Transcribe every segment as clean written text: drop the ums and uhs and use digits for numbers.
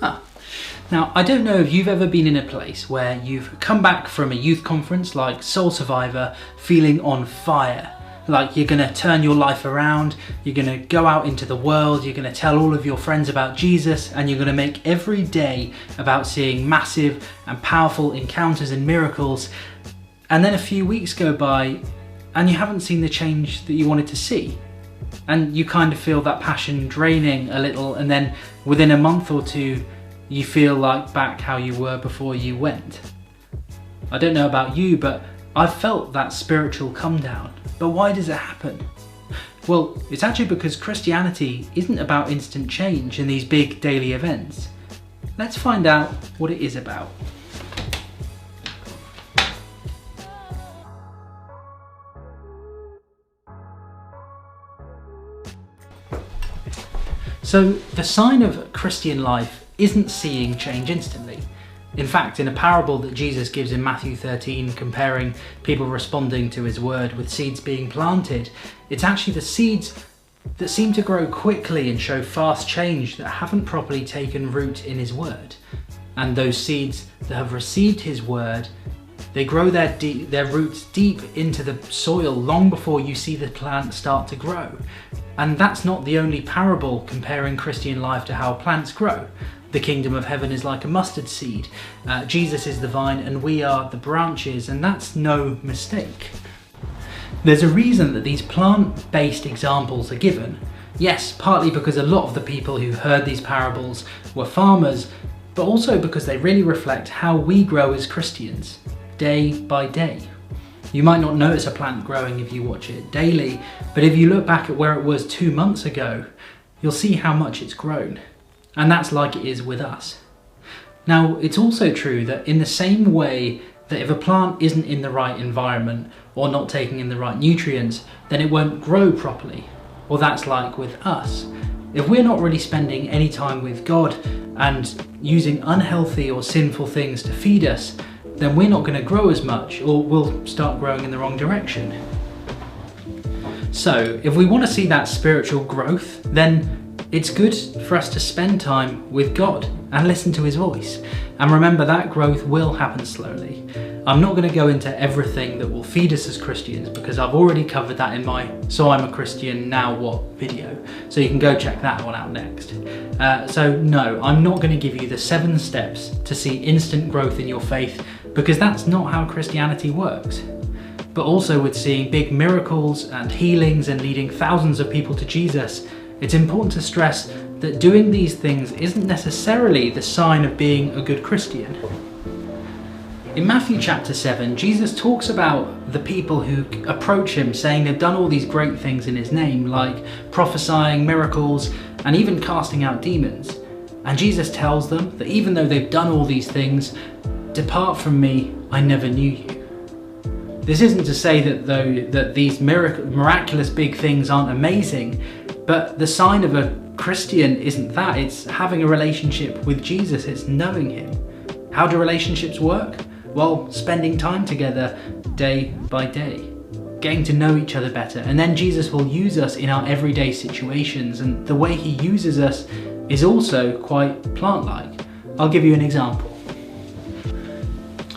Ah. Now, I don't know if you've ever been in a place where you've come back from a youth conference like Soul Survivor feeling on fire. Like you're going to turn your life around, you're going to go out into the world, you're going to tell all of your friends about Jesus, and you're going to make every day about seeing massive and powerful encounters and miracles. And then a few weeks go by and you haven't seen the change that you wanted to see. And you kind of feel that passion draining a little, and then within a month or two, you feel like back how you were before you went. I don't know about you, but I've felt that spiritual come down. But why does it happen? Well, it's actually because Christianity isn't about instant change in these big daily events. Let's find out what it is about. So, the sign of Christian life isn't seeing change instantly. In fact, in a parable that Jesus gives in Matthew 13, comparing people responding to his word with seeds being planted, it's actually the seeds that seem to grow quickly and show fast change that haven't properly taken root in his word. And those seeds that have received his word, they grow their roots deep into the soil long before you see the plant start to grow. And that's not the only parable comparing Christian life to how plants grow. The kingdom of heaven is like a mustard seed. Jesus is the vine and we are the branches, and that's no mistake. There's a reason that these plant-based examples are given. Yes, partly because a lot of the people who heard these parables were farmers, but also because they really reflect how we grow as Christians, day by day. You might not notice a plant growing if you watch it daily, but if you look back at where it was 2 months ago, you'll see how much it's grown. And that's like it is with us. Now, it's also true that in the same way that if a plant isn't in the right environment or not taking in the right nutrients, then it won't grow properly. Well, that's like with us. If we're not really spending any time with God and using unhealthy or sinful things to feed us, then we're not going to grow as much, or we'll start growing in the wrong direction. So, if we want to see that spiritual growth, then it's good for us to spend time with God and listen to his voice. And remember, that growth will happen slowly. I'm not going to go into everything that will feed us as Christians because I've already covered that in my So I'm a Christian Now What video. So you can go check that one out next. So no, I'm not going to give you the 7 steps to see instant growth in your faith because that's not how Christianity works. But also with seeing big miracles and healings and leading thousands of people to Jesus, it's important to stress that doing these things isn't necessarily the sign of being a good Christian. In Matthew chapter 7, Jesus talks about the people who approach him saying they've done all these great things in his name, like prophesying, miracles, and even casting out demons. And Jesus tells them that even though they've done all these things, depart from me, I never knew you. This isn't to say that these miraculous big things aren't amazing, but the sign of a Christian isn't that. It's having a relationship with Jesus. It's knowing him. How do relationships work? Well, spending time together day by day, getting to know each other better. And then Jesus will use us in our everyday situations. And the way he uses us is also quite plant-like. I'll give you an example.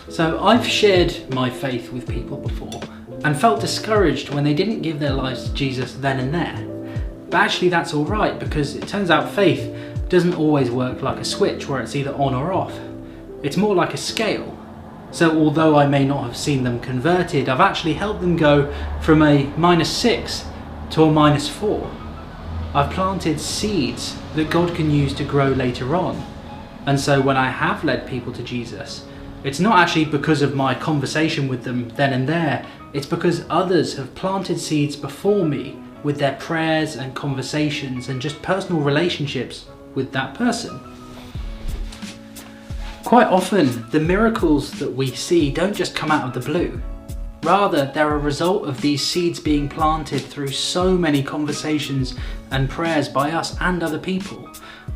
So I've shared my faith with people before and felt discouraged when they didn't give their lives to Jesus then and there. But actually that's all right, because it turns out faith doesn't always work like a switch where it's either on or off. It's more like a scale. So although I may not have seen them converted, I've actually helped them go from a -6 to a -4. I've planted seeds that God can use to grow later on. And so when I have led people to Jesus, it's not actually because of my conversation with them then and there, it's because others have planted seeds before me with their prayers and conversations and just personal relationships with that person. Quite often, the miracles that we see don't just come out of the blue. Rather, they're a result of these seeds being planted through so many conversations and prayers by us and other people.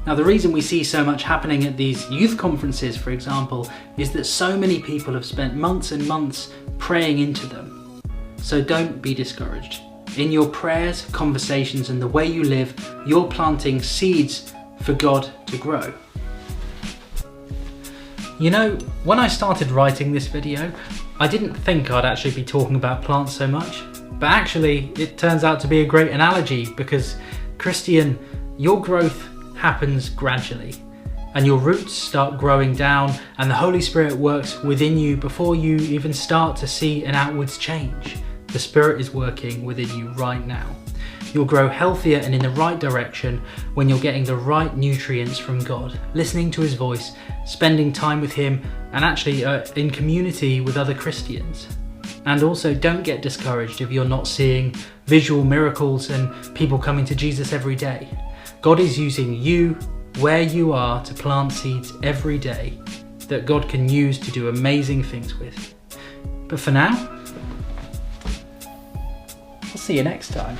Now, the reason we see so much happening at these youth conferences, for example, is that so many people have spent months and months praying into them. So don't be discouraged. In your prayers, conversations, and the way you live, you're planting seeds for God to grow. You know, when I started writing this video, I didn't think I'd actually be talking about plants so much, but actually it turns out to be a great analogy because, Christian, your growth happens gradually and your roots start growing down and the Holy Spirit works within you before you even start to see an outwards change. The Spirit is working within you right now. You'll grow healthier and in the right direction when you're getting the right nutrients from God, listening to His voice, spending time with Him, and actually in community with other Christians. And also, don't get discouraged if you're not seeing visual miracles and people coming to Jesus every day. God is using you where you are to plant seeds every day that God can use to do amazing things with. But for now, I'll see you next time.